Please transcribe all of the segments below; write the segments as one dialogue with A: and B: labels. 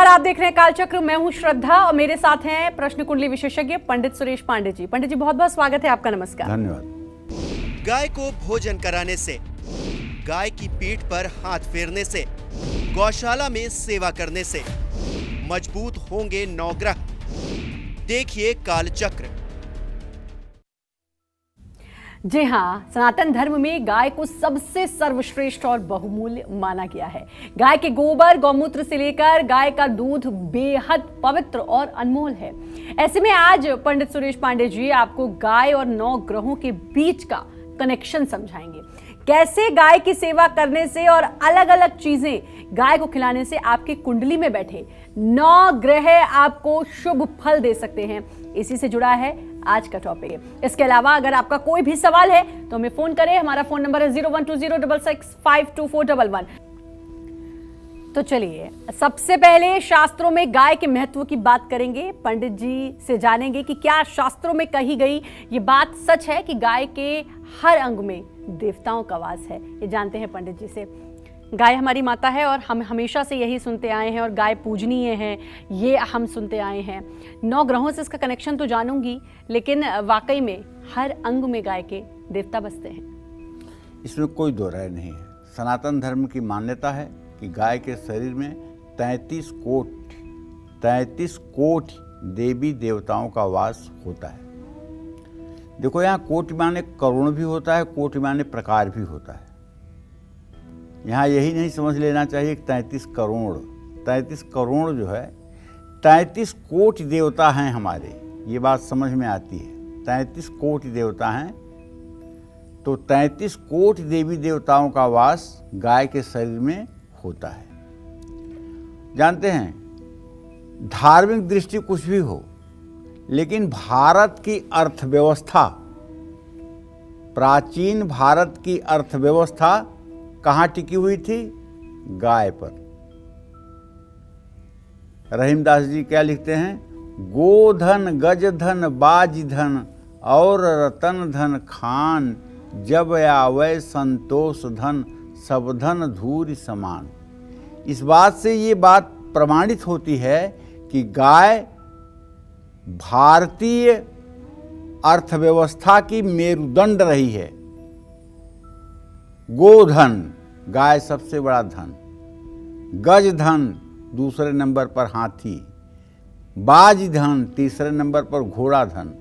A: नमस्कार, आप देख रहे हैं कालचक्र। मैं हूं श्रद्धा और मेरे साथ हैं प्रश्न कुंडली विशेषज्ञ पंडित सुरेश पांडे जी। पंडित जी, बहुत बहुत स्वागत है आपका। नमस्कार।
B: धन्यवाद। गाय को भोजन कराने से, गाय की पीठ पर हाथ फेरने से, गौशाला में सेवा करने से मजबूत होंगे नवग्रह। देखिए कालचक्र।
A: जी हाँ, सनातन धर्म में गाय को सबसे सर्वश्रेष्ठ और बहुमूल्य माना गया है। गाय के गोबर, गौमूत्र से लेकर गाय का दूध बेहद पवित्र और अनमोल है। ऐसे में आज पंडित सुरेश पांडे जी आपको गाय और 9 ग्रहों के बीच का कनेक्शन समझाएंगे। कैसे गाय की सेवा करने से और अलग अलग चीजें गाय को खिलाने से आपकी कुंडली में बैठे 9 ग्रह आपको शुभ फल दे सकते हैं। इसी से जुड़ा है आज का टॉपिक। इसके अलावा अगर आपका कोई भी सवाल है तो हमें फोन करें। हमारा फोन नंबर है 0120665211। तो चलिए, सबसे पहले शास्त्रों में गाय के महत्व की बात करेंगे। पंडित जी से जानेंगे कि क्या शास्त्रों में कही गई ये बात सच है कि गाय के हर अंग में देवताओं का वास है। ये जानते हैं पंडित जी से। गाय हमारी माता है और हम हमेशा से यही सुनते आए हैं, और गाय पूजनीय है, ये हम सुनते आए हैं। 9 ग्रहों से इसका कनेक्शन तो जानूंगी, लेकिन वाकई में हर अंग में गाय के देवता बसते हैं।
C: इसमें कोई दो राय नहीं है। सनातन धर्म की मान्यता है कि गाय के शरीर में 33 कोटि देवी देवताओं का वास होता है। देखो, यहाँ कोटि माने करोड़ भी होता है, कोटि माने प्रकार भी होता है। यहाँ यही नहीं समझ लेना चाहिए कि 33 करोड़। 33 करोड़ जो है, 33 कोटि देवता हैं हमारे, ये बात समझ में आती है। 33 कोटि देवता हैं, तो 33 कोटि देवी देवताओं का वास गाय के शरीर में होता है। जानते हैं, धार्मिक दृष्टि कुछ भी हो, लेकिन भारत की अर्थव्यवस्था, प्राचीन भारत की अर्थव्यवस्था कहाँ टिकी हुई थी? गाय पर। रहीमदास जी क्या लिखते हैं? गोधन, गजधन, बाजधन और रतन धन खान, जब आवे संतोष धन, सब धन धूरि समान। इस बात से ये बात प्रमाणित होती है कि गाय भारतीय अर्थव्यवस्था की मेरुदंड रही है। गोधन, गाय सबसे बड़ा धन। गजधन, दूसरे नंबर पर हाथी। बाजधन, तीसरे नंबर पर घोड़ा धन।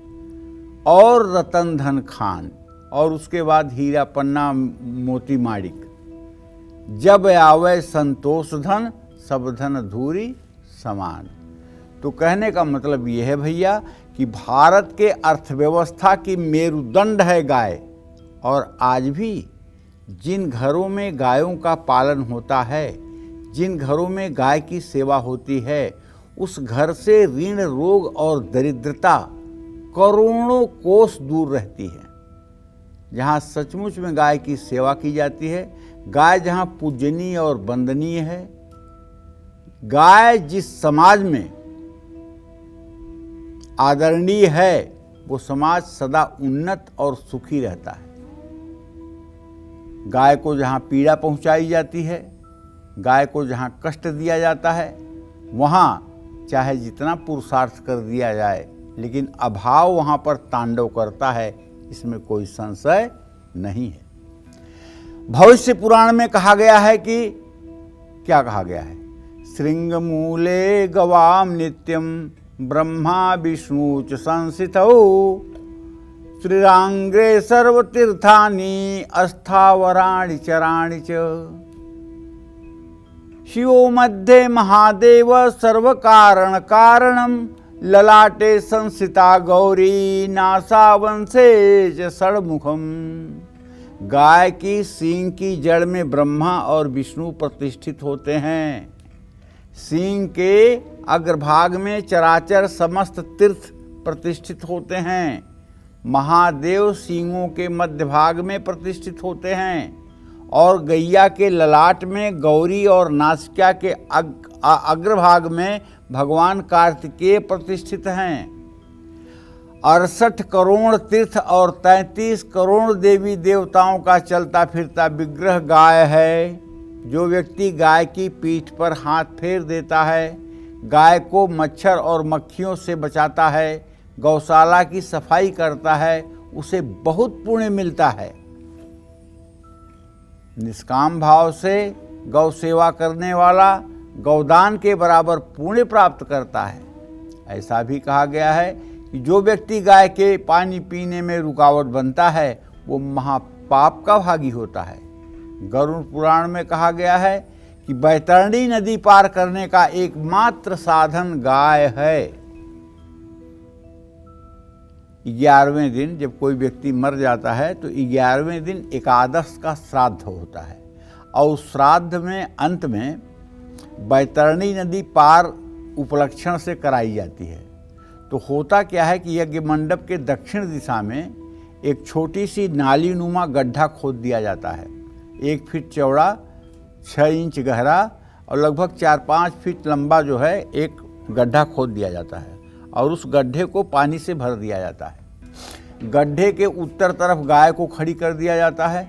C: और रतन धन खान, और उसके बाद हीरा पन्ना मोती माणिक। जब आवे संतोष धन, सब धन धूरि समान। तो कहने का मतलब यह है भैया कि भारत के अर्थव्यवस्था की मेरुदंड है गाय। और आज भी जिन घरों में गायों का पालन होता है, जिन घरों में गाय की सेवा होती है, उस घर से ऋण, रोग और दरिद्रता करोड़ों कोस दूर रहती है। जहाँ सचमुच में गाय की सेवा की जाती है, गाय जहाँ पूजनीय और वंदनीय है, गाय जिस समाज में आदरणीय है, वो समाज सदा उन्नत और सुखी रहता है। गाय को जहाँ पीड़ा पहुँचाई जाती है, गाय को जहाँ कष्ट दिया जाता है, वहाँ चाहे जितना पुरुषार्थ कर दिया जाए, लेकिन अभाव वहाँ पर तांडव करता है, इसमें कोई संशय नहीं है। भविष्य पुराण में कहा गया है कि क्या कहा गया है? श्रृंगमूले गवाम नित्यम ब्रह्मा विष्णु च संसितौ, श्रीरांग्रे सर्वतीर्थानि अस्थावराणि चराणि च, शिवो मध्ये महादेव सर्वकारण कारणम, ललाटे संसिता गौरी नासावंशे च षण्मुखम। गाय की सींग की जड़ में ब्रह्मा और विष्णु प्रतिष्ठित होते हैं। सींग के अग्रभाग में चराचर समस्त तीर्थ प्रतिष्ठित होते हैं। महादेव सींगों के मध्य भाग में प्रतिष्ठित होते हैं, और गैया के ललाट में गौरी और नासिका के अग्रभाग में भगवान कार्तिकेय प्रतिष्ठित हैं। 68 करोड़ तीर्थ और 33 करोड़ देवी देवताओं का चलता फिरता विग्रह गाय है। जो व्यक्ति गाय की पीठ पर हाथ फेर देता है, गाय को मच्छर और मक्खियों से बचाता है, गौशाला की सफाई करता है, उसे बहुत पुण्य मिलता है। निष्काम भाव से गौ सेवा करने वाला गौदान के बराबर पुण्य प्राप्त करता है। ऐसा भी कहा गया है कि जो व्यक्ति गाय के पानी पीने में रुकावट बनता है वो महापाप का भागी होता है। गरुड़ पुराण में कहा गया है कि बैतरणी नदी पार करने का एकमात्र साधन गाय है। 11वें दिन जब कोई व्यक्ति मर जाता है तो 11वें दिन एकादश का श्राद्ध होता है और उस श्राद्ध में अंत में बैतरणी नदी पार उपलक्षण से कराई जाती है। तो होता क्या है कि यज्ञ मंडप के दक्षिण दिशा में एक छोटी सी नाली नुमा गड्ढा खोद दिया जाता है। 1 फीट चौड़ा, 6 इंच गहरा और लगभग 4-5 फीट लंबा जो है एक गड्ढा खोद दिया जाता है और उस गड्ढे को पानी से भर दिया जाता है। गड्ढे के उत्तर तरफ गाय को खड़ी कर दिया जाता है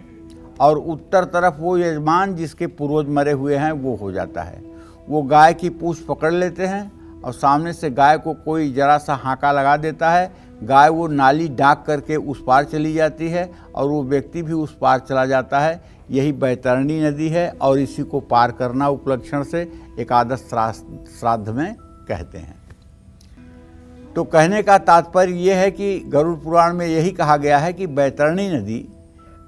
C: और उत्तर तरफ वो यजमान जिसके पूर्वज मरे हुए हैं वो हो जाता है। वो गाय की पूंछ पकड़ लेते हैं और सामने से गाय को कोई जरा सा हांका लगा देता है। गाय वो नाली डाक करके उस पार चली जाती है और वो व्यक्ति भी उस पार चला जाता है। यही बैतरणी नदी है और इसी को पार करना उपलक्षण से एकादश श्राद्ध में कहते हैं। तो कहने का तात्पर्य ये है कि गरुड़ पुराण में यही कहा गया है कि बैतरणी नदी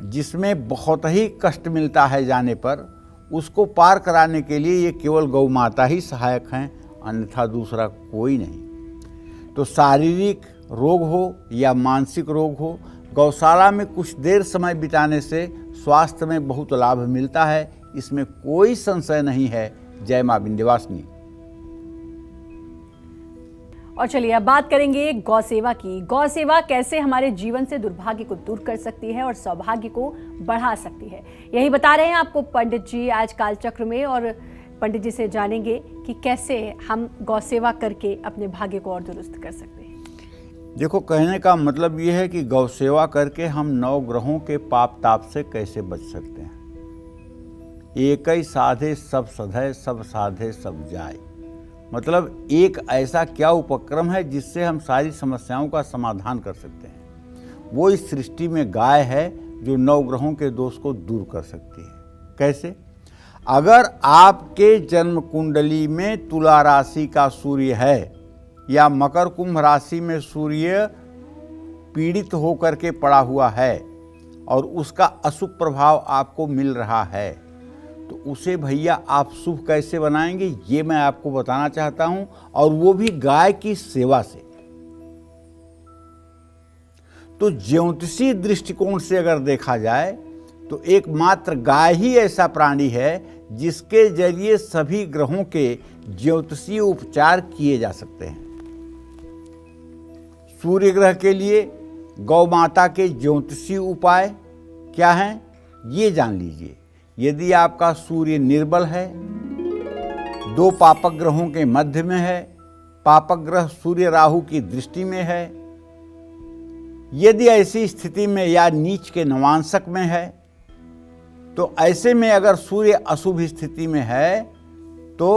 C: जिसमें बहुत ही कष्ट मिलता है जाने पर, उसको पार कराने के लिए ये केवल गौ माता ही सहायक हैं, अन्यथा दूसरा कोई नहीं। तो शारीरिक रोग हो या मानसिक रोग हो, गौशाला में कुछ देर समय बिताने से स्वास्थ्य में बहुत लाभ मिलता है, इसमें कोई संशय नहीं है। जय मां विंध्यवासिनी।
A: और चलिए अब बात करेंगे गौ सेवा की। गौ सेवा कैसे हमारे जीवन से दुर्भाग्य को दूर कर सकती है और सौभाग्य को बढ़ा सकती है, यही बता रहे हैं आपको पंडित जी आज कालचक्र में। और पंडित जी से जानेंगे कि कैसे हम गौ सेवा करके अपने भाग्य को और दुरुस्त कर सकते हैं।
C: देखो, कहने का मतलब ये है कि गौ सेवा करके हम 9 ग्रहों के पाप ताप से कैसे बच सकते हैं। एक ही साधे सब सधे, सब साधे सब जाए। मतलब एक ऐसा क्या उपक्रम है जिससे हम सारी समस्याओं का समाधान कर सकते हैं। वो इस सृष्टि में गाय है जो 9 ग्रहों के दोष को दूर कर सकती है। कैसे? अगर आपके जन्म कुंडली में तुला राशि का सूर्य है या मकर कुंभ राशि में सूर्य पीड़ित होकर के पड़ा हुआ है और उसका अशुभ प्रभाव आपको मिल रहा है, तो उसे भैया आप शुभ कैसे बनाएंगे ये मैं आपको बताना चाहता हूं, और वो भी गाय की सेवा से। तो ज्योतिषीय दृष्टिकोण से अगर देखा जाए तो एकमात्र गाय ही ऐसा प्राणी है जिसके जरिए सभी ग्रहों के ज्योतिषीय उपचार किए जा सकते हैं। सूर्य ग्रह के लिए गौ माता के ज्योतिषीय उपाय क्या हैं ये जान लीजिए। यदि आपका सूर्य निर्बल है, 2 पापक ग्रहों के मध्य में है, पापक ग्रह सूर्य राहु की दृष्टि में है, यदि ऐसी स्थिति में या नीच के नवांशक में है, तो ऐसे में अगर सूर्य अशुभ स्थिति में है तो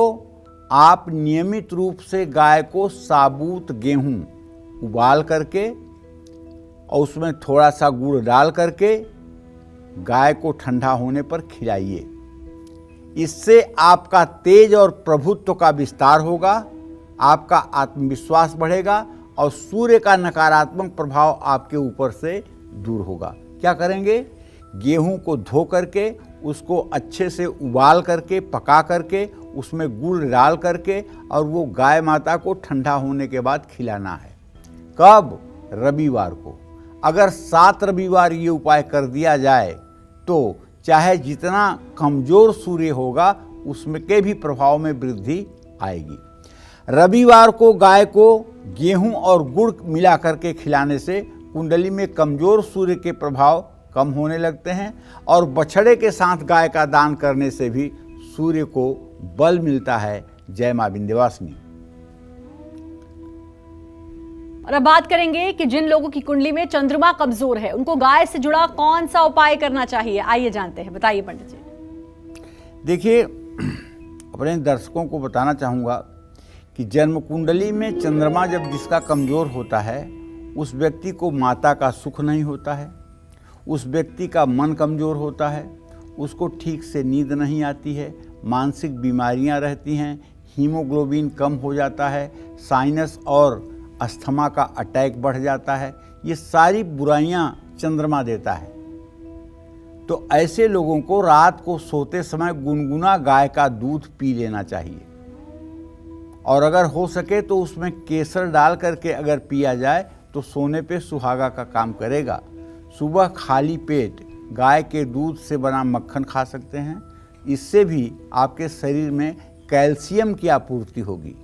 C: आप नियमित रूप से गाय को साबुत गेहूं उबाल करके और उसमें थोड़ा सा गुड़ डाल करके गाय को ठंडा होने पर खिलाइए। इससे आपका तेज और प्रभुत्व का विस्तार होगा, आपका आत्मविश्वास बढ़ेगा और सूर्य का नकारात्मक प्रभाव आपके ऊपर से दूर होगा। क्या करेंगे? गेहूं को धो करके उसको अच्छे से उबाल करके पका करके उसमें गुड़ डाल करके और वो गाय माता को ठंडा होने के बाद खिलाना है। कब? रविवार को। अगर 7 रविवार ये उपाय कर दिया जाए तो चाहे जितना कमजोर सूर्य होगा उसमें के भी प्रभाव में वृद्धि आएगी। रविवार को गाय को गेहूं और गुड़ मिला करके खिलाने से कुंडली में कमजोर सूर्य के प्रभाव कम होने लगते हैं और बछड़े के साथ गाय का दान करने से भी सूर्य को बल मिलता है। जय मां विंध्यवासिनी।
A: और अब बात करेंगे कि जिन लोगों की कुंडली में चंद्रमा कमजोर है उनको गाय से जुड़ा कौन सा उपाय करना चाहिए, आइए जानते हैं। बताइए पंडित जी।
C: देखिए, अपने दर्शकों को बताना चाहूँगा कि जन्म कुंडली में चंद्रमा जब जिसका कमज़ोर होता है उस व्यक्ति को माता का सुख नहीं होता है, उस व्यक्ति का मन कमज़ोर होता है, उसको ठीक से नींद नहीं आती है, मानसिक बीमारियां रहती हैं, हीमोग्लोबिन कम हो जाता है, साइनस और अस्थमा का अटैक बढ़ जाता है। ये सारी बुराइयां चंद्रमा देता है। तो ऐसे लोगों को रात को सोते समय गुनगुना गाय का दूध पी लेना चाहिए, और अगर हो सके तो उसमें केसर डाल करके अगर पिया जाए तो सोने पे सुहागा का काम करेगा। सुबह खाली पेट गाय के दूध से बना मक्खन खा सकते हैं, इससे भी आपके शरीर में कैल्शियम की आपूर्ति होगी।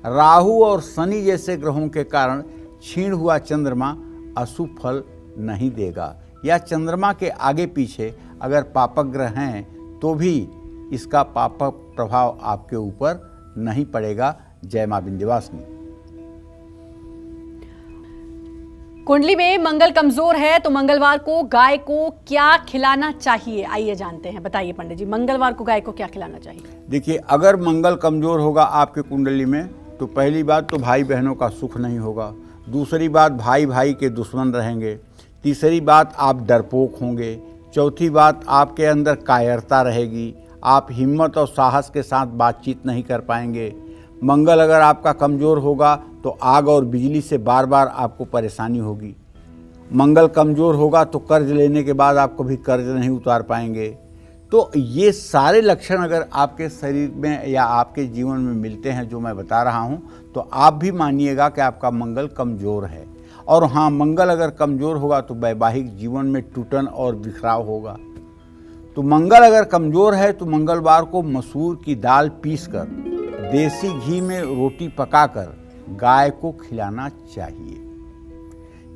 C: राहु और शनि जैसे ग्रहों के कारण क्षीण हुआ चंद्रमा अशुभ फल नहीं देगा, या चंद्रमा के आगे पीछे अगर पापक ग्रह हैं तो भी इसका पापक प्रभाव आपके ऊपर नहीं पड़ेगा। जय मां विंध्यवासिनी।
A: कुंडली में मंगल कमजोर है तो मंगलवार को गाय को क्या खिलाना चाहिए, आइए जानते हैं। बताइए पंडित जी, मंगलवार को गाय को क्या खिलाना चाहिए?
C: देखिए, अगर मंगल कमजोर होगा आपके कुंडली में तो पहली बात तो भाई बहनों का सुख नहीं होगा, दूसरी बात भाई भाई के दुश्मन रहेंगे, तीसरी बात आप डरपोक होंगे, चौथी बात आपके अंदर कायरता रहेगी, आप हिम्मत और साहस के साथ बातचीत नहीं कर पाएंगे। मंगल अगर आपका कमज़ोर होगा तो आग और बिजली से बार बार आपको परेशानी होगी। मंगल कमज़ोर होगा तो कर्ज लेने के बाद आप कभी कर्ज नहीं उतार पाएंगे। तो ये सारे लक्षण अगर आपके शरीर में या आपके जीवन में मिलते हैं जो मैं बता रहा हूँ, तो आप भी मानिएगा कि आपका मंगल कमज़ोर है। और हाँ, मंगल अगर कमज़ोर होगा तो वैवाहिक जीवन में टूटन और बिखराव होगा। तो मंगल अगर कमज़ोर है तो मंगलवार को मसूर की दाल पीसकर देसी घी में रोटी पकाकर गाय को खिलाना चाहिए।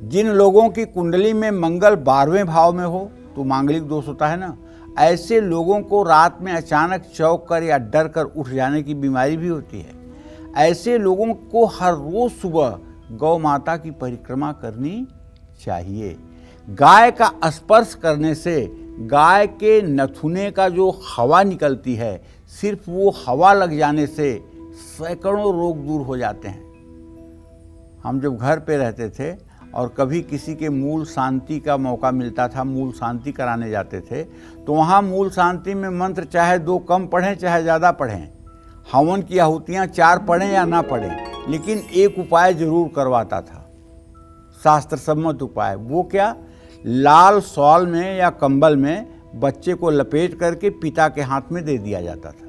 C: जिन लोगों की कुंडली में मंगल 12वें भाव में हो तो मांगलिक दोष होता है ना, ऐसे लोगों को रात में अचानक चौंक कर या डर कर उठ जाने की बीमारी भी होती है। ऐसे लोगों को हर रोज सुबह गौ माता की परिक्रमा करनी चाहिए। गाय का स्पर्श करने से गाय के नथुने का जो हवा निकलती है, सिर्फ वो हवा लग जाने से सैकड़ों रोग दूर हो जाते हैं। हम जब घर पे रहते थे और कभी किसी के मूल शांति का मौका मिलता था, मूल शांति कराने जाते थे, तो वहाँ मूल शांति में मंत्र चाहे 2 कम पढ़ें चाहे ज़्यादा पढ़ें, हवन की आहुतियाँ 4 पढ़ें या ना पढ़ें, लेकिन एक उपाय जरूर करवाता था, शास्त्र सम्मत उपाय। वो क्या? लाल शॉल में या कंबल में बच्चे को लपेट करके पिता के हाथ में दे दिया जाता था,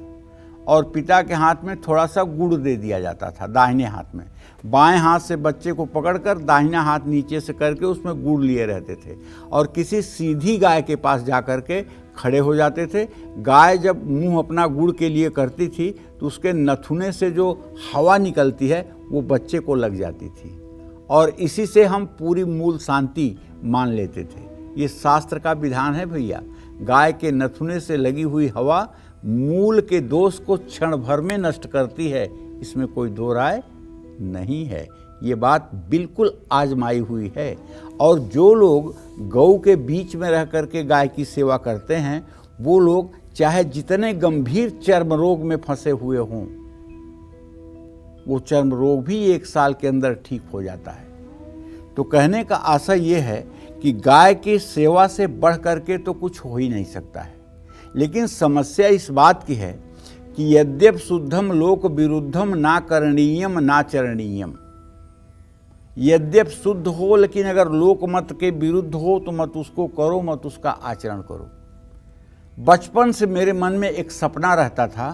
C: और पिता के हाथ में थोड़ा सा गुड़ दे दिया जाता था दाहिने हाथ में। बाएं हाथ से बच्चे को पकड़कर दाहिना हाथ नीचे से करके उसमें गुड़ लिए रहते थे, और किसी सीधी गाय के पास जा कर के खड़े हो जाते थे। गाय जब मुंह अपना गुड़ के लिए करती थी तो उसके नथुने से जो हवा निकलती है वो बच्चे को लग जाती थी, और इसी से हम पूरी मूल शांति मान लेते थे। ये शास्त्र का विधान है भैया। गाय के नथुने से लगी हुई हवा मूल के दोष को क्षण भर में नष्ट करती है, इसमें कोई दो राय नहीं है। ये बात बिल्कुल आजमाई हुई है। और जो लोग गौ के बीच में रह करके गाय की सेवा करते हैं, वो लोग चाहे जितने गंभीर चर्म रोग में फंसे हुए हों, वो चर्म रोग भी 1 साल के अंदर ठीक हो जाता है। तो कहने का आशय ये है कि गाय की सेवा से बढ़ करके तो कुछ हो ही नहीं सकता है। लेकिन समस्या इस बात की है कि यद्यप शुद्धम लोक विरुद्धम ना करणीयम ना चरणीयम, यद्यप शुद्ध हो लेकिन अगर लोक मत के विरुद्ध हो तो मत उसको करो, मत उसका आचरण करो। बचपन से मेरे मन में एक सपना रहता था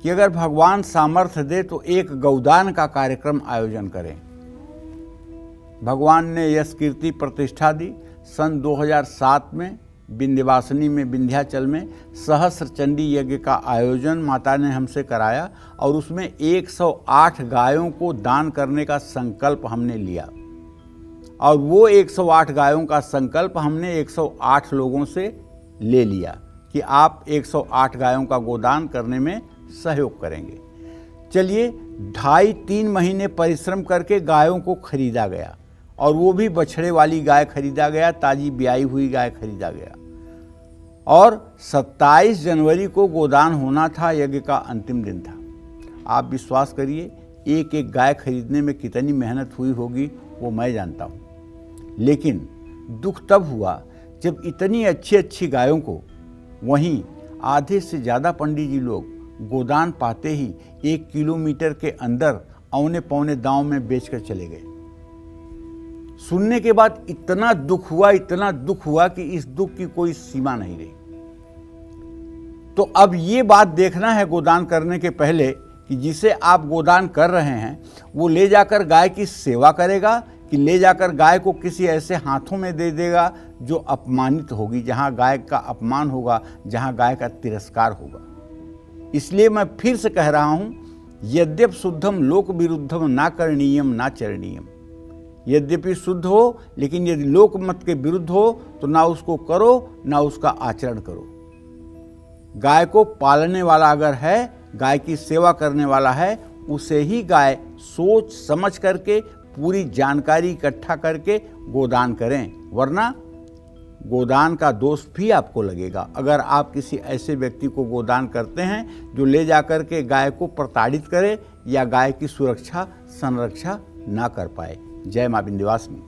C: कि अगर भगवान सामर्थ्य दे तो एक गौदान का कार्यक्रम आयोजन करें। भगवान ने यश कीर्ति प्रतिष्ठा दी। सन 2007 में विंध्यवासिनी में, विंध्याचल में सहस्र चंडी यज्ञ का आयोजन माता ने हमसे कराया, और उसमें 108 गायों को दान करने का संकल्प हमने लिया। और वो 108 गायों का संकल्प हमने 108 लोगों से ले लिया कि आप 108 गायों का गोदान करने में सहयोग करेंगे। चलिए, 2.5-3 महीने परिश्रम करके गायों को खरीदा गया, और वो भी बछड़े वाली गाय खरीदा गया, ताजी ब्याई हुई गाय खरीदा गया। और 27 जनवरी को गोदान होना था, यज्ञ का अंतिम दिन था। आप विश्वास करिए एक एक गाय खरीदने में कितनी मेहनत हुई होगी वो मैं जानता हूँ। लेकिन दुख तब हुआ जब इतनी अच्छी अच्छी गायों को वहीं आधे से ज़्यादा पंडित जी लोग गोदान पाते ही 1 किलोमीटर के अंदर औने पौने दांव में बेचकर चले गए। सुनने के बाद इतना दुख हुआ कि इस दुख की कोई सीमा नहीं रही। तो अब ये बात देखना है गोदान करने के पहले कि जिसे आप गोदान कर रहे हैं वो ले जाकर गाय की सेवा करेगा कि ले जाकर गाय को किसी ऐसे हाथों में दे देगा जो अपमानित होगी, जहां गाय का अपमान होगा, जहां गाय का तिरस्कार होगा। इसलिए मैं फिर से कह रहा हूं, यद्यप शुद्धम लोक विरुद्धम ना करणीयम ना चरणीयम। यद्यपि शुद्ध हो लेकिन यदि लोक मत के विरुद्ध हो तो ना उसको करो ना उसका आचरण करो। गाय को पालने वाला अगर है, गाय की सेवा करने वाला है, उसे ही गाय सोच समझ करके पूरी जानकारी इकट्ठा करके गोदान करें, वरना गोदान का दोष भी आपको लगेगा। अगर आप किसी ऐसे व्यक्ति को गोदान करते हैं जो ले जाकर के गाय को प्रताड़ित करे या गाय की सुरक्षा संरक्षा ना कर पाए। जय मां विंध्यवासिनी।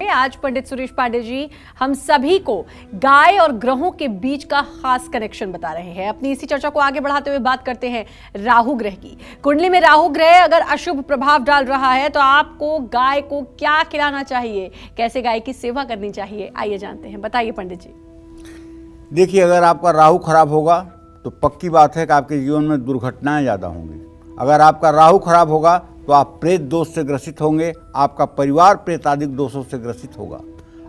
A: आज पंडित सुरेश पांडे जी हम सभी को गाय और ग्रहों के बीच का खास कनेक्शन बता रहे हैं। अपनी इसी चर्चा को आगे बढ़ाते हुए बात करते हैं राहु ग्रह की। कुंडली में राहु ग्रह अगर अशुभ प्रभाव डाल रहा है तो आपको गाय को क्या खिलाना चाहिए, कैसे गाय की सेवा करनी चाहिए, आइए जानते हैं। बताइए पंडित जी।
C: देखिए, अगर आपका राहु खराब होगा तो पक्की बात है कि आपके जीवन में दुर्घटनाएं ज़्यादा होंगी। अगर आपका राहु खराब होगा तो आप प्रेत दोष से ग्रसित होंगे, आपका परिवार प्रेतादिक दोषों से ग्रसित होगा।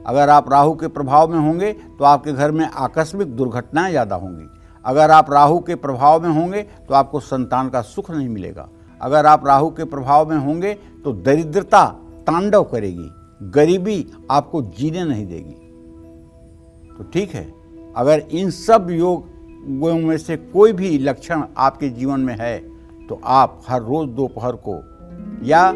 C: अगर आप राहु के प्रभाव में होंगे तो आपके घर में आकस्मिक दुर्घटनाएं ज़्यादा होंगी। अगर आप राहु के प्रभाव में होंगे तो आपको संतान का सुख नहीं मिलेगा। अगर आप राहु के प्रभाव में होंगे तो दरिद्रता तांडव करेगी, गरीबी आपको जीने नहीं देगी। तो ठीक है, अगर इन सब योगों में से कोई भी लक्षण आपके जीवन में है तो आप हर रोज दोपहर को या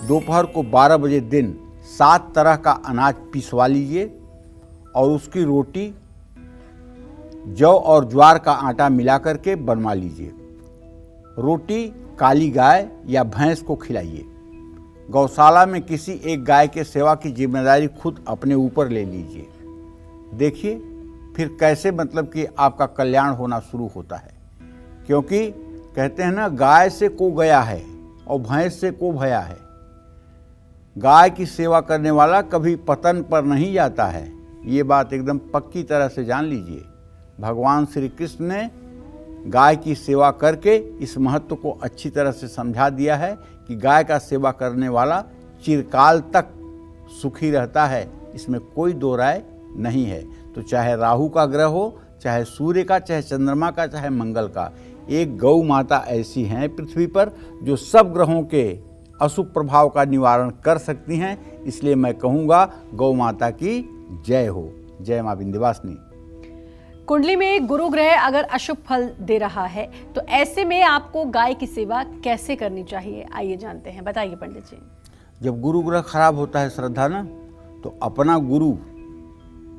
C: दोपहर को 12 बजे दिन 7 तरह का अनाज पिसवा लीजिए और उसकी रोटी जौ और ज्वार का आटा मिला करके बनवा लीजिए। रोटी काली गाय या भैंस को खिलाइए। गौशाला में किसी एक गाय के सेवा की जिम्मेदारी खुद अपने ऊपर ले लीजिए। देखिए फिर कैसे मतलब कि आपका कल्याण होना शुरू होता है। क्योंकि कहते हैं ना, गाय से को गया है और भैंस से को भया है। गाय की सेवा करने वाला कभी पतन पर नहीं जाता है, ये बात एकदम पक्की तरह से जान लीजिए। भगवान श्री कृष्ण ने गाय की सेवा करके इस महत्व को अच्छी तरह से समझा दिया है कि गाय का सेवा करने वाला चिरकाल तक सुखी रहता है, इसमें कोई दो राय नहीं है। तो चाहे राहु का ग्रह हो, चाहे सूर्य का, चाहे चंद्रमा का, चाहे मंगल का, एक गौ माता ऐसी हैं पृथ्वी पर जो सब ग्रहों के अशुभ प्रभाव का निवारण कर सकती हैं। इसलिए मैं कहूँगा गौ माता की जय हो। जय मां विंध्यवासिनी।
A: कुंडली में गुरु ग्रह अगर अशुभ फल दे रहा है तो ऐसे में आपको गाय की सेवा कैसे करनी चाहिए, आइए जानते हैं। बताइए पंडित जी।
C: जब गुरु ग्रह खराब होता है श्रद्धा ना, तो अपना गुरु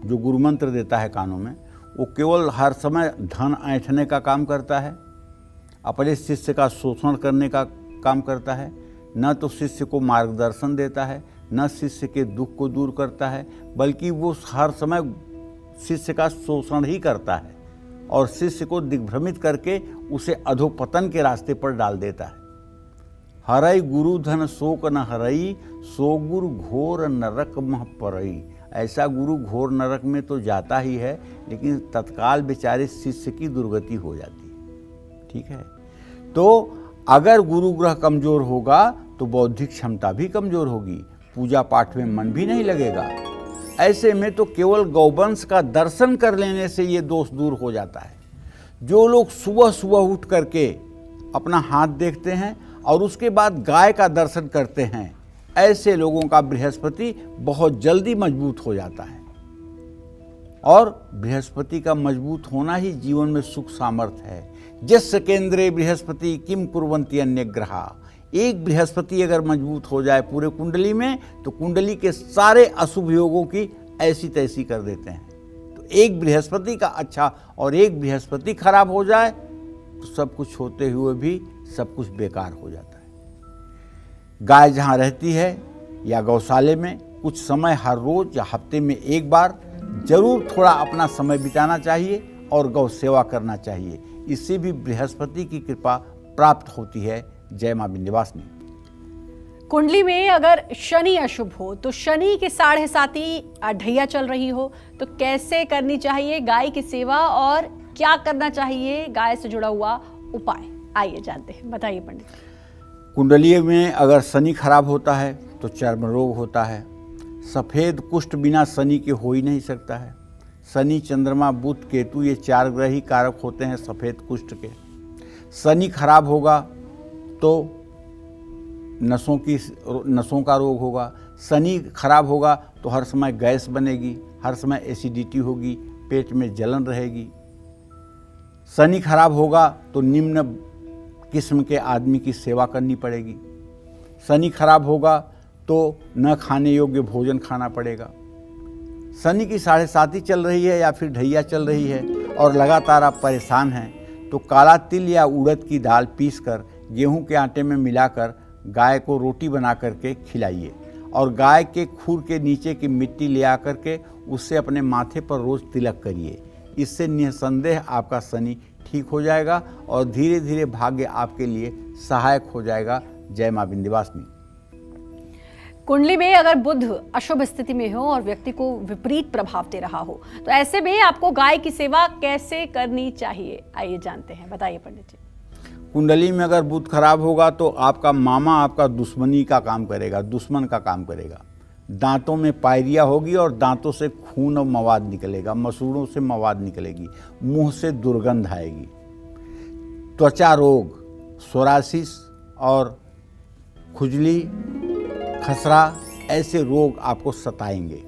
C: जो गुरु मंत्र देता है कानों में, वो केवल हर समय धन ऐंठने का काम करता है, अपने शिष्य का शोषण करने का काम करता है। न तो शिष्य को मार्गदर्शन देता है, न शिष्य के दुख को दूर करता है, बल्कि वो हर समय शिष्य का शोषण ही करता है और शिष्य को दिग्भ्रमित करके उसे अधोपतन के रास्ते पर डाल देता है। हरई गुरु धन शोक न हरई, सो गुरु घोर नरक मह परई। ऐसा गुरु घोर नरक में तो जाता ही है, लेकिन तत्काल बेचारे शिष्य की दुर्गति हो जाती है। ठीक है, तो अगर गुरु ग्रह कमजोर होगा तो बौद्धिक क्षमता भी कमजोर होगी, पूजा पाठ में मन भी नहीं लगेगा। ऐसे में तो केवल गौवंश का दर्शन कर लेने से ये दोष दूर हो जाता है। जो लोग सुबह सुबह उठ करके अपना हाथ देखते हैं और उसके बाद गाय का दर्शन करते हैं, ऐसे लोगों का बृहस्पति बहुत जल्दी मजबूत हो जाता है। और बृहस्पति का मजबूत होना ही जीवन में सुख सामर्थ्य है। जस्य केंद्रे बृहस्पति किम कुर्वन्ति अन्य ग्रहा। एक बृहस्पति अगर मजबूत हो जाए पूरे कुंडली में तो कुंडली के सारे अशुभ योगों की ऐसी तैसी कर देते हैं। तो एक बृहस्पति का अच्छा और एक बृहस्पति खराब हो जाए तो सब कुछ होते हुए भी सब कुछ बेकार हो जाता है। गाय जहाँ रहती है या गौशाले में कुछ समय हर रोज या हफ्ते में एक बार जरूर थोड़ा अपना समय बिताना चाहिए और गौ सेवा करना चाहिए। इससे भी बृहस्पति की कृपा प्राप्त होती है। जय मां विंध्यवासिनी।
A: कुंडली में अगर शनि अशुभ हो तो शनि के 7.5 ढैया चल रही हो तो कैसे करनी चाहिए गाय की सेवा और क्या करना चाहिए गाय से जुड़ा हुआ उपाय, आइए जानते हैं, बताइए पंडित।
C: कुंडली में अगर शनि खराब होता है तो चर्म रोग होता है। सफ़ेद कुष्ठ बिना शनि के हो ही नहीं सकता है। शनि, चंद्रमा, बुध, केतु ये 4 ग्रह ही कारक होते हैं सफ़ेद कुष्ठ के। शनि खराब होगा तो नसों का रोग होगा। शनि खराब होगा तो हर समय गैस बनेगी, हर समय एसिडिटी होगी, पेट में जलन रहेगी। शनि खराब होगा तो निम्न किस्म के आदमी की सेवा करनी पड़ेगी। शनि खराब होगा तो न खाने योग्य भोजन खाना पड़ेगा। शनि की 7.5 चल रही है या फिर ढैया चल रही है और लगातार आप परेशान हैं तो काला तिल या उड़द की दाल पीसकर गेहूं के आटे में मिलाकर गाय को रोटी बना करके खिलाइए और गाय के खुर के नीचे की मिट्टी ले आकर के उससे अपने माथे पर रोज तिलक करिए। इससे निसंदेह आपका शनि ठीक हो जाएगा और धीरे धीरे भाग्य आपके लिए सहायक हो जाएगा। जय मां विंध्यवासिनी।
A: कुंडली में अगर बुध अशुभ स्थिति में हो और व्यक्ति को विपरीत प्रभाव दे रहा हो तो ऐसे में आपको गाय की सेवा कैसे करनी चाहिए, आइए जानते हैं, बताइए पंडित जी।
C: कुंडली में अगर बुध खराब होगा तो आपका मामा आपका दुश्मनी का काम करेगा, दुश्मन का काम करेगा। दांतों में पायरिया होगी और दांतों से खून और मवाद निकलेगा, मसूड़ों से मवाद निकलेगी, मुंह से दुर्गंध आएगी। त्वचा रोग, सोरासिस और खुजली, खसरा ऐसे रोग आपको सताएंगे,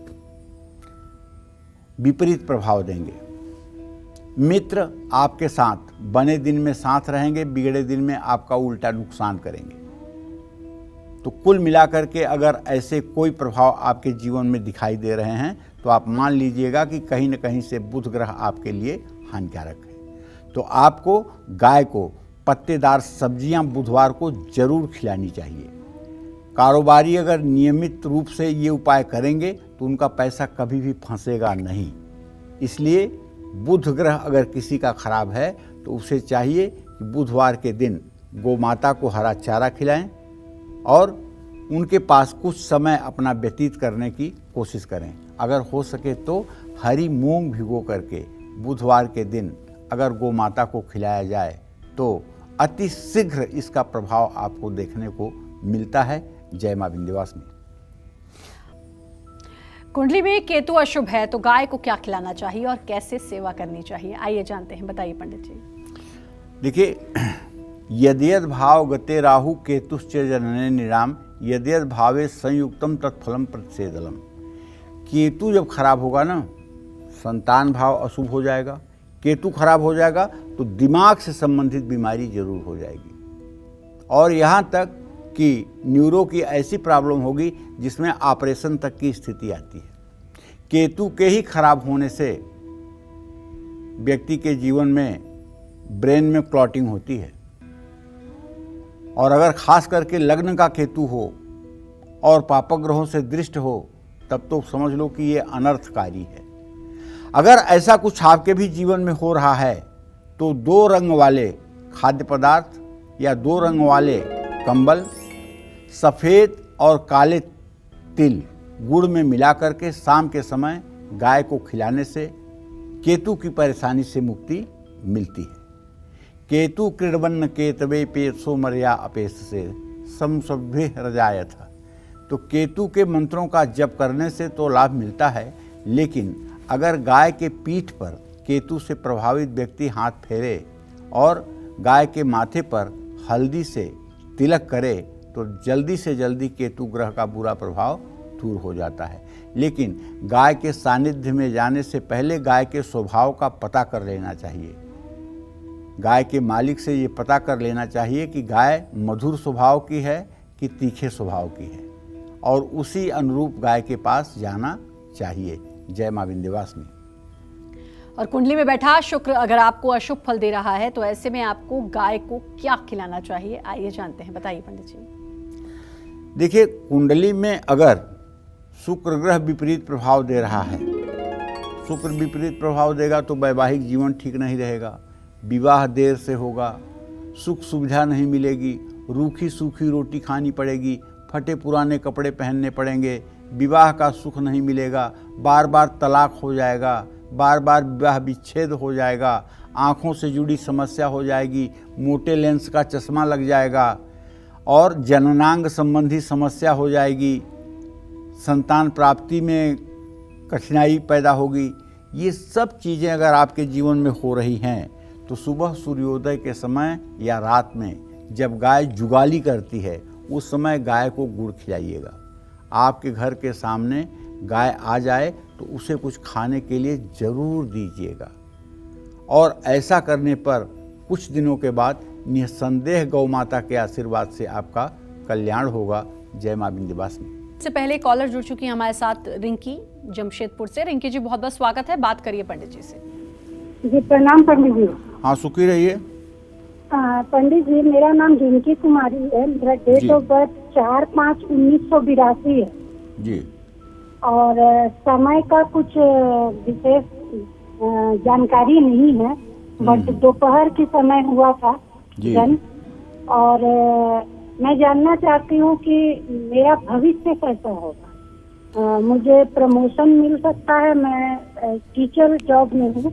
C: विपरीत प्रभाव देंगे। मित्र आपके साथ बने दिन में साथ रहेंगे, बिगड़े दिन में आपका उल्टा नुकसान करेंगे। तो कुल मिलाकर के अगर ऐसे कोई प्रभाव आपके जीवन में दिखाई दे रहे हैं तो आप मान लीजिएगा कि कहीं न कहीं से बुध ग्रह आपके लिए हानिकारक है। तो आपको गाय को पत्तेदार सब्जियां बुधवार को जरूर खिलानी चाहिए। कारोबारी अगर नियमित रूप से ये उपाय करेंगे तो उनका पैसा कभी भी फंसेगा नहीं। इसलिए बुध ग्रह अगर किसी का खराब है तो उसे चाहिए कि बुधवार के दिन गौ माता को हरा चारा खिलाएं और उनके पास कुछ समय अपना व्यतीत करने की कोशिश करें। अगर हो सके तो हरी मूंग भिगो करके बुधवार के दिन अगर गौ माता को खिलाया जाए तो अति शीघ्र इसका प्रभाव आपको देखने को मिलता है। जय मां विंध्यवासिनी।
A: कुंडली में केतु अशुभ है तो गाय को क्या खिलाना चाहिए और कैसे सेवा करनी चाहिए, आइए जानते हैं, बताइए पंडित जी।
C: देखिए, यद्यद भाव गते राहु केतुश्च जनने निराम यद्यद भावे संयुक्तम तत्फलम प्रतिषेधलम। केतु जब खराब होगा ना, संतान भाव अशुभ हो जाएगा। केतु खराब हो जाएगा तो दिमाग से संबंधित बीमारी जरूर हो जाएगी और यहाँ तक कि न्यूरो की ऐसी प्रॉब्लम होगी जिसमें ऑपरेशन तक की स्थिति आती है। केतु के ही खराब होने से व्यक्ति के जीवन में ब्रेन में क्लॉटिंग होती है और अगर खास करके लग्न का केतु हो और पापग्रहों से दृष्ट हो तब तो समझ लो कि ये अनर्थकारी है। अगर ऐसा कुछ आपके भी जीवन में हो रहा है तो 2 रंग वाले खाद्य पदार्थ या 2 रंग वाले कंबल, सफ़ेद और काले तिल गुड़ में मिला करके शाम के समय गाय को खिलाने से केतु की परेशानी से मुक्ति मिलती है। केतु क्रीडवन्न केतवे पेशो मर्या अपेश से समसभ्य रजायत। तो केतु के मंत्रों का जप करने से तो लाभ मिलता है, लेकिन अगर गाय के पीठ पर केतु से प्रभावित व्यक्ति हाथ फेरे और गाय के माथे पर हल्दी से तिलक करे तो जल्दी से जल्दी केतु ग्रह का बुरा प्रभाव दूर हो जाता है। लेकिन गाय के सानिध्य में जाने से पहले गाय के स्वभाव का पता कर लेना चाहिए। गाय के मालिक से ये पता कर लेना चाहिए कि गाय मधुर स्वभाव की है कि तीखे स्वभाव की है और उसी अनुरूप गाय के पास जाना चाहिए। जय मां विंध्यवासिनी।
A: और कुंडली में बैठा शुक्र अगर आपको अशुभ फल दे रहा है तो ऐसे में आपको गाय को क्या खिलाना चाहिए, आइए जानते हैं, बताइए पंडित जी।
C: देखिए, कुंडली में अगर शुक्र ग्रह विपरीत प्रभाव दे रहा है, शुक्र विपरीत प्रभाव देगा तो वैवाहिक जीवन ठीक नहीं रहेगा, विवाह देर से होगा, सुख सुविधा नहीं मिलेगी, रूखी सूखी रोटी खानी पड़ेगी, फटे पुराने कपड़े पहनने पड़ेंगे, विवाह का सुख नहीं मिलेगा, बार बार तलाक हो जाएगा, बार बार विवाह विच्छेद हो जाएगा, आँखों से जुड़ी समस्या हो जाएगी, मोटे लेंस का चश्मा लग जाएगा और जननांग संबंधी समस्या हो जाएगी, संतान प्राप्ति में कठिनाई पैदा होगी। ये सब चीज़ें अगर आपके जीवन में हो रही हैं तो सुबह सूर्योदय के समय या रात में जब गाय जुगाली करती है उस समय गाय को गुड़ खिलाइएगा। आपके घर के सामने गाय आ जाए तो उसे कुछ खाने के लिए ज़रूर दीजिएगा और ऐसा करने पर कुछ दिनों के बाद निसंदेह गौ माता के आशीर्वाद से आपका कल्याण होगा। जय मां विंध्यवासिनी।
A: इससे पहले कॉलर जुड़ चुकी हैं हमारे साथ रिंकी जमशेदपुर से। रिंकी जी, बहुत बहुत स्वागत है, बात करिए पंडित जी से।
D: जी प्रणाम पंडित जी।
C: हाँ, सुखी रहिए।
D: पंडित जी, मेरा नाम रिंकी कुमारी है, मेरा डेट ऑफ बर्थ 4/5/1982 है
C: जी।
D: और समय का कुछ विशेष जानकारी नहीं है, बट दोपहर के समय हुआ था
C: जी।
D: जन्म। और मैं जानना चाहती हूँ कि मेरा भविष्य कैसा होगा। मुझे प्रमोशन मिल सकता है, मैं टीचर जॉब में हूँ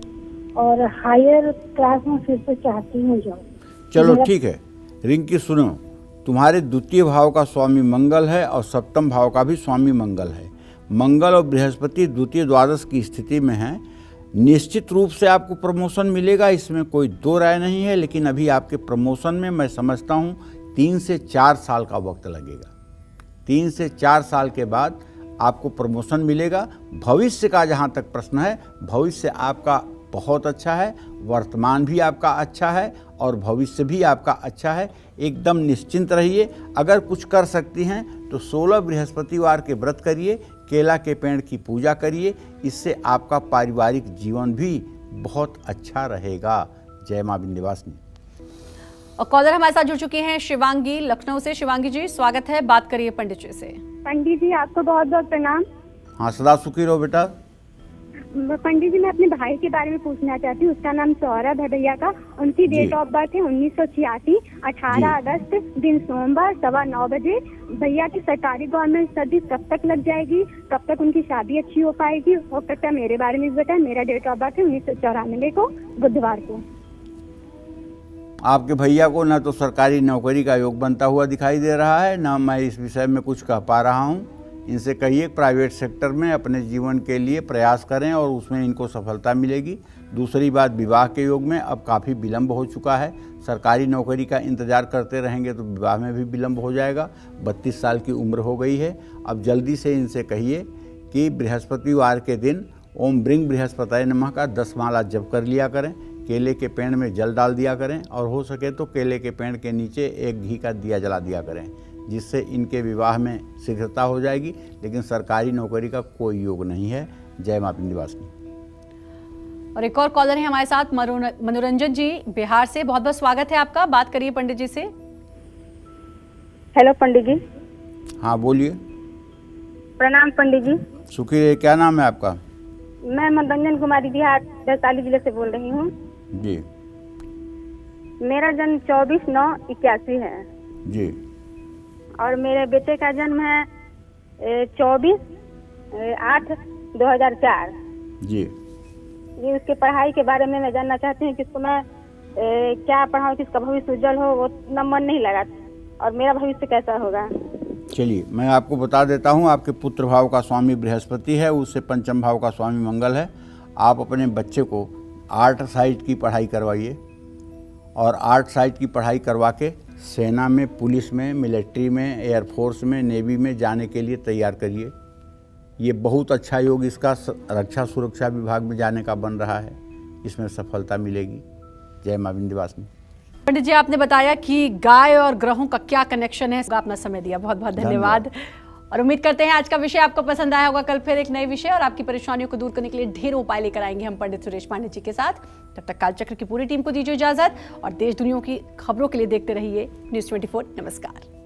D: और हायर क्लास में फिर से चाहती हूँ जॉब।
C: चलो ठीक है रिंकी, सुनो, तुम्हारे द्वितीय भाव का स्वामी मंगल है और सप्तम भाव का भी स्वामी मंगल है। मंगल और बृहस्पति द्वितीय द्वादश की स्थिति में है। निश्चित रूप से आपको प्रमोशन मिलेगा, इसमें कोई दो राय नहीं है, लेकिन अभी आपके प्रमोशन में मैं समझता हूँ 3 से 4 साल का वक्त लगेगा। 3 से 4 साल के बाद आपको प्रमोशन मिलेगा। भविष्य का जहाँ तक प्रश्न है, भविष्य आपका बहुत अच्छा है, वर्तमान भी आपका अच्छा है और भविष्य भी आपका अच्छा है। एकदम निश्चिंत रहिए। अगर कुछ कर सकती हैं तो 16 बृहस्पतिवार के व्रत करिए, केला के पेड़ की पूजा करिए, इससे आपका पारिवारिक जीवन भी बहुत अच्छा रहेगा। जय मां विंध्यवासिनी।
A: और कॉलर हमारे साथ जुड़ चुके हैं शिवांगी लखनऊ से। शिवांगी जी, स्वागत है, बात करिए पंडित जी से।
D: पंडित जी, आपको बहुत बहुत प्रणाम।
C: हाँ, सदा सुखी रहो बेटा।
D: पंडित जी, मैं अपने भाई के बारे में पूछना चाहती हूँ। उसका नाम सौरभ है भैया का। उनकी डेट ऑफ बर्थ है 1986, 18 अगस्त, दिन सोमवार, 9:15 बजे। भैया की सरकारी गवर्नमेंट सर्विस कब तक लग जाएगी, कब तक उनकी शादी अच्छी हो पाएगी, हो सकता है मेरे बारे में भी बताएं। मेरा डेट ऑफ बर्थ है 1994 को, बुधवार को।
C: आपके भैया को ना तो सरकारी नौकरी का योग बनता हुआ दिखाई दे रहा है, ना मैं इस विषय में कुछ कह पा रहा हूँ। इनसे कहिए प्राइवेट सेक्टर में अपने जीवन के लिए प्रयास करें और उसमें इनको सफलता मिलेगी। दूसरी बात, विवाह के योग में अब काफ़ी विलम्ब हो चुका है। सरकारी नौकरी का इंतजार करते रहेंगे तो विवाह में भी विलम्ब हो जाएगा। 32 साल की उम्र हो गई है। अब जल्दी से इनसे कहिए कि बृहस्पतिवार के दिन ओम ब्रिंग बृहस्पतये नमः का 10 माला जप कर लिया करें, केले के पेड़ में जल डाल दिया करें और हो सके तो केले के पेड़ के नीचे एक घी का दिया जला दिया करें, जिससे इनके विवाह में शीघ्रता हो जाएगी। लेकिन सरकारी नौकरी का कोई योग नहीं है। जय मां विंध्यवासिनी।
A: और एक और कॉलर है हमारे साथ मनोरंजन जी बिहार से। बहुत बहुत स्वागत है आपका, बात करिए पंडित जी से।
D: हेलो पंडित जी।
C: हाँ बोलिए।
D: प्रणाम पंडित जी।
C: सुखी रहिए। क्या नाम है आपका?
D: मैं मनोरंजन कुमारी बिहार वैशाली जिले से बोल रही हूँ
C: जी।
D: मेरा जन्म 24/9/81 है
C: जी।
D: और मेरे बेटे का जन्म है 24/8/2004
C: जी।
D: ये उसके पढ़ाई के बारे में मैं जानना चाहती हूँ कि उसको मैं क्या पढ़ाऊँ, किसका भविष्य उज्जवल हो। वो नंबर नहीं लगा और मेरा भविष्य कैसा होगा।
C: चलिए मैं आपको बता देता हूँ। आपके पुत्र भाव का स्वामी बृहस्पति है, उससे पंचम भाव का स्वामी मंगल है। आप अपने बच्चे को आर्ट साइड की पढ़ाई करवाइए और आर्ट साइड की पढ़ाई करवा के सेना में, पुलिस में, मिलिट्री में, एयरफोर्स में, नेवी में जाने के लिए तैयार करिए। ये बहुत अच्छा योग इसका रक्षा सुरक्षा विभाग में जाने का बन रहा है, इसमें सफलता मिलेगी। जय मां विंध्यवासिनी।
A: पंडित जी, आपने बताया कि गाय और ग्रहों का क्या कनेक्शन है। अपना समय दिया, बहुत बहुत धन्यवाद। और उम्मीद करते हैं आज का विषय आपको पसंद आया होगा। कल फिर एक नए विषय और आपकी परेशानियों को दूर करने के लिए ढेरों उपाय लेकर आएंगे हम पंडित सुरेश पांडे जी के साथ। तब तक कालचक्र की पूरी टीम को दीजिए इजाजत और देश दुनिया की खबरों के लिए देखते रहिए News 24। नमस्कार।